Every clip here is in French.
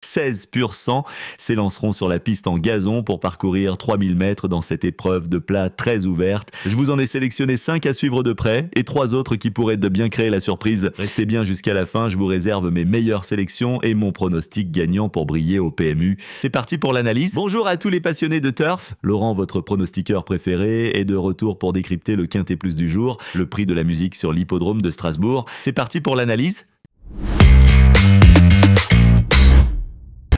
16 pur sang s'élanceront sur la piste en gazon pour parcourir 3000 mètres dans cette épreuve de plat très ouverte. Je vous en ai sélectionné 5 à suivre de près et 3 autres qui pourraient de bien créer la surprise. Restez bien jusqu'à la fin, je vous réserve mes meilleures sélections et mon pronostic gagnant pour briller au PMU. C'est parti pour l'analyse. Bonjour à tous les passionnés de turf. Laurent, votre pronostiqueur préféré, est de retour pour décrypter le Quintet Plus du jour, le prix de la musique sur l'hippodrome de Strasbourg. C'est parti pour l'analyse.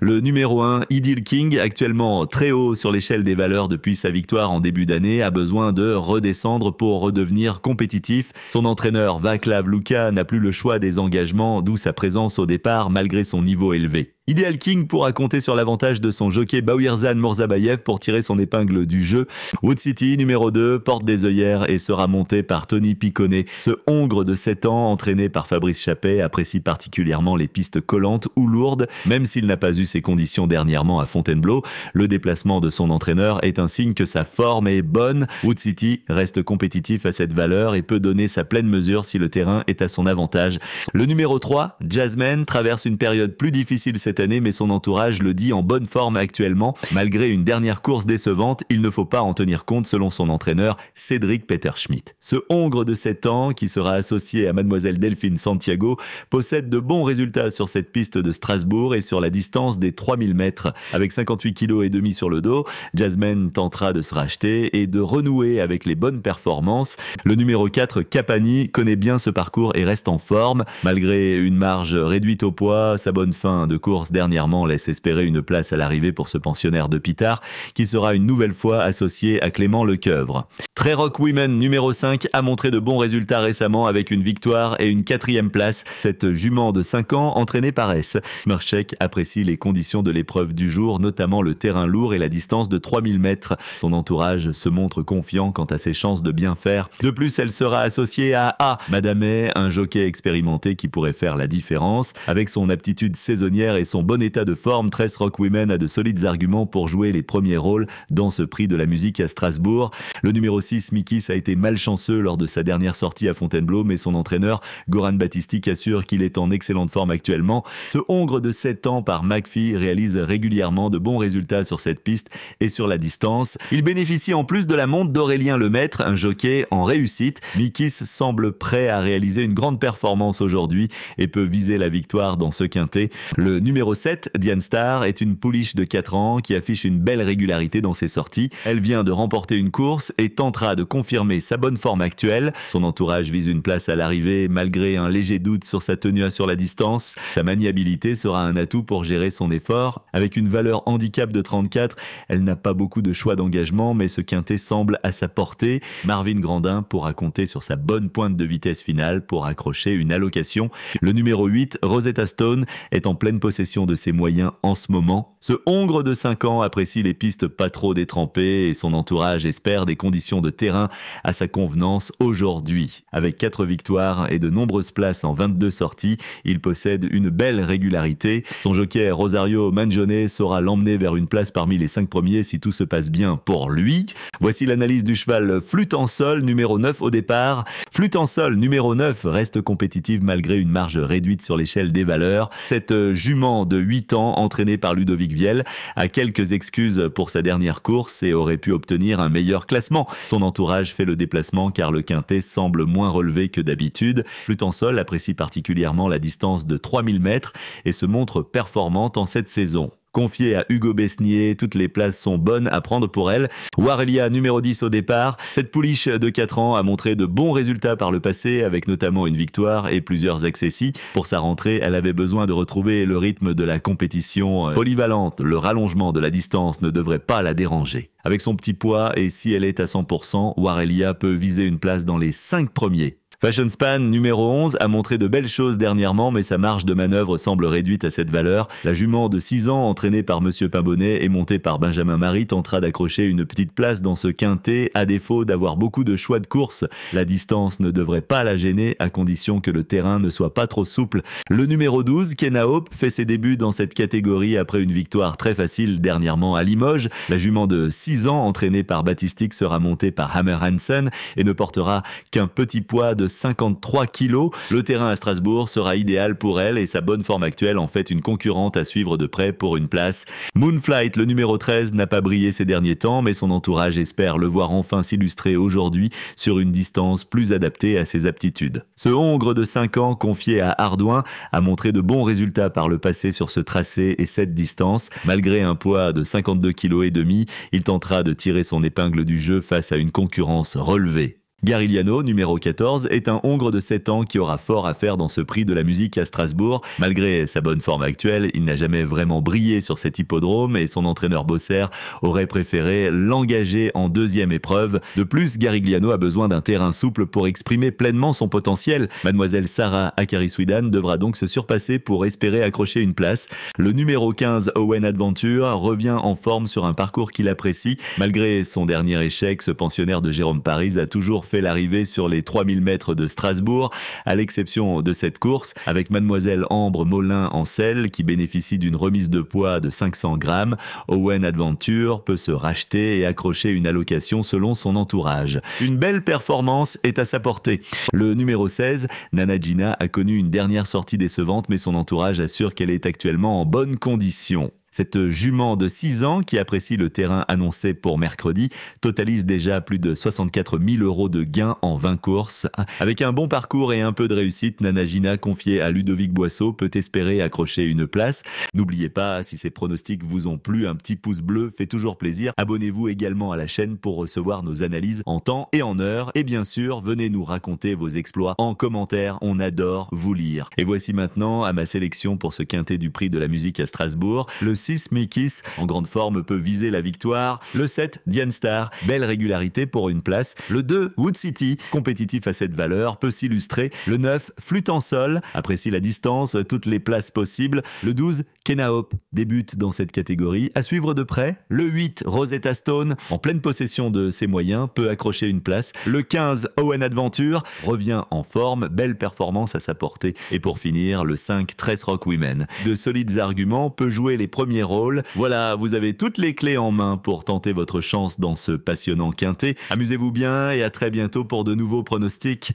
Le numéro 1, Idyll King, actuellement très haut sur l'échelle des valeurs depuis sa victoire en début d'année, a besoin de redescendre pour redevenir compétitif. Son entraîneur Václav Luka n'a plus le choix des engagements, d'où sa présence au départ malgré son niveau élevé. Idyll King pourra compter sur l'avantage de son jockey Baouirzan Mourzabayev pour tirer son épingle du jeu. Wood City, numéro 2, porte des œillères et sera monté par Tony Piconnet. Ce hongre de 7 ans, entraîné par Fabrice Chappet, apprécie particulièrement les pistes collantes ou lourdes, même s'il n'a pas eu ses conditions dernièrement à Fontainebleau. Le déplacement de son entraîneur est un signe que sa forme est bonne. Wood City reste compétitif à cette valeur et peut donner sa pleine mesure si le terrain est à son avantage. Le numéro 3, Jasmine, traverse une période plus difficile cette année, mais son entourage le dit en bonne forme actuellement. Malgré une dernière course décevante, il ne faut pas en tenir compte selon son entraîneur Cédric Peterschmidt. Ce hongre de 7 ans, qui sera associé à Mademoiselle Delphine Santiago, possède de bons résultats sur cette piste de Strasbourg et sur la distance des 3000 mètres. Avec 58 kg et demi sur le dos, Jasmine tentera de se racheter et de renouer avec les bonnes performances. Le numéro 4, Capani, connaît bien ce parcours et reste en forme. Malgré une marge réduite au poids, sa bonne fin de course dernièrement laisse espérer une place à l'arrivée pour ce pensionnaire de Pitard qui sera une nouvelle fois associé à Clément Lecoeuvre. Treyrock Women numéro 5 a montré de bons résultats récemment avec une victoire et une 4e place. Cette jument de 5 ans entraînée par S. Smrček apprécie les conditions de l'épreuve du jour, notamment le terrain lourd et la distance de 3000 mètres. Son entourage se montre confiant quant à ses chances de bien faire. De plus, elle sera associée à A. Madamet, un jockey expérimenté qui pourrait faire la différence. Avec son aptitude saisonnière et son bon état de forme, Treyrock Women a de solides arguments pour jouer les premiers rôles dans ce prix de la musique à Strasbourg. Le numéro 6, Mikis, a été malchanceux lors de sa dernière sortie à Fontainebleau, mais son entraîneur, Goran Batistik, assure qu'il est en excellente forme actuellement. Ce hongre de 7 ans par McPhee réalise régulièrement de bons résultats sur cette piste et sur la distance. Il bénéficie en plus de la montre d'Aurélien Lemaître, un jockey en réussite. Mikis semble prêt à réaliser une grande performance aujourd'hui et peut viser la victoire dans ce quintet. Le numéro 7, Diane Star, est une pouliche de 4 ans qui affiche une belle régularité dans ses sorties. Elle vient de remporter une course et tentera de confirmer sa bonne forme actuelle. Son entourage vise une place à l'arrivée malgré un léger doute sur sa tenue sur la distance. Sa maniabilité sera un atout pour gérer son effort. Avec une valeur handicap de 34, elle n'a pas beaucoup de choix d'engagement, mais ce quintet semble à sa portée. Marvin Grandin pourra compter sur sa bonne pointe de vitesse finale pour accrocher une allocation. Le numéro 8, Rosetta Stone, est en pleine possession de ses moyens en ce moment. Ce hongre de 5 ans apprécie les pistes pas trop détrempées et son entourage espère des conditions de terrain à sa convenance aujourd'hui. Avec 4 victoires et de nombreuses places en 22 sorties, il possède une belle régularité. Son jockey Rosario Mangione saura l'emmener vers une place parmi les 5 premiers si tout se passe bien pour lui. Voici l'analyse du cheval Flûte en Sol, numéro 9 au départ. Flûte en Sol, numéro 9, reste compétitive malgré une marge réduite sur l'échelle des valeurs. Cette jument de 8 ans, entraînée par Ludovic Viel, a quelques excuses pour sa dernière course et aurait pu obtenir un meilleur classement. Son entourage fait le déplacement car le quintet semble moins relevé que d'habitude. Flûte en Sol apprécie particulièrement la distance de 3000 mètres et se montre performante en cette saison. Confiée à Hugo Besnier, toutes les places sont bonnes à prendre pour elle. Warelia, numéro 10 au départ. Cette pouliche de 4 ans a montré de bons résultats par le passé, avec notamment une victoire et plusieurs accessis. Pour sa rentrée, elle avait besoin de retrouver le rythme de la compétition polyvalente. Le rallongement de la distance ne devrait pas la déranger. Avec son petit poids et si elle est à 100%, Warelia peut viser une place dans les 5 premiers. Fashion Span, numéro 11, a montré de belles choses dernièrement, mais sa marge de manœuvre semble réduite à cette valeur. La jument de 6 ans, entraînée par Monsieur Pimbonnet et montée par Benjamin Marie, tentera d'accrocher une petite place dans ce quintet, à défaut d'avoir beaucoup de choix de course. La distance ne devrait pas la gêner, à condition que le terrain ne soit pas trop souple. Le numéro 12, Kenna Hope, fait ses débuts dans cette catégorie après une victoire très facile dernièrement à Limoges. La jument de 6 ans, entraînée par Batistik, sera montée par Hammer Hansen et ne portera qu'un petit poids de 53 kg. Le terrain à Strasbourg sera idéal pour elle et sa bonne forme actuelle en fait une concurrente à suivre de près pour une place. Moonflight, le numéro 13, n'a pas brillé ces derniers temps, mais son entourage espère le voir enfin s'illustrer aujourd'hui sur une distance plus adaptée à ses aptitudes. Ce hongre de 5 ans, confié à Ardouin, a montré de bons résultats par le passé sur ce tracé et cette distance. Malgré un poids de 52,5 kg, il tentera de tirer son épingle du jeu face à une concurrence relevée. Garigliano, numéro 14, est un hongre de 7 ans qui aura fort à faire dans ce prix de la musique à Strasbourg. Malgré sa bonne forme actuelle, il n'a jamais vraiment brillé sur cet hippodrome et son entraîneur Bosser aurait préféré l'engager en deuxième épreuve. De plus, Garigliano a besoin d'un terrain souple pour exprimer pleinement son potentiel. Mademoiselle Sarah Akari-Swidan devra donc se surpasser pour espérer accrocher une place. Le numéro 15, Owen Adventure, revient en forme sur un parcours qu'il apprécie. Malgré son dernier échec, ce pensionnaire de Jérôme Paris a toujours fait l'arrivée sur les 3000 mètres de Strasbourg, à l'exception de cette course, avec Mademoiselle Ambre Molin en selle, qui bénéficie d'une remise de poids de 500 grammes. Owen Adventure peut se racheter et accrocher une allocation selon son entourage. Une belle performance est à sa portée. Le numéro 16, Nana Gina, a connu une dernière sortie décevante, mais son entourage assure qu'elle est actuellement en bonne condition. Cette jument de 6 ans, qui apprécie le terrain annoncé pour mercredi, totalise déjà plus de 64 000 € de gains en 20 courses. Avec un bon parcours et un peu de réussite, Nana Gina, confiée à Ludovic Boisseau, peut espérer accrocher une place. N'oubliez pas, si ces pronostics vous ont plu, un petit pouce bleu fait toujours plaisir. Abonnez-vous également à la chaîne pour recevoir nos analyses en temps et en heure. Et bien sûr, venez nous raconter vos exploits en commentaire, on adore vous lire. Et voici maintenant à ma sélection pour ce quintet du prix de la musique à Strasbourg. Le 6, Mikis, en grande forme, peut viser la victoire. Le 7, Diane Star, belle régularité pour une place. Le 2, Wood City, compétitif à cette valeur, peut s'illustrer. Le 9, Flûte en sol, apprécie la distance, toutes les places possibles. Le 12, Kenna Hope, débute dans cette catégorie. À suivre de près, le 8, Rosetta Stone, en pleine possession de ses moyens, peut accrocher une place. Le 15, Owen Adventure, revient en forme, belle performance à sa portée. Et pour finir, le 5, Tress Rock Women. De solides arguments, peut jouer les premiers rôles. Voilà, vous avez toutes les clés en main pour tenter votre chance dans ce passionnant quintet. Amusez-vous bien et à très bientôt pour de nouveaux pronostics.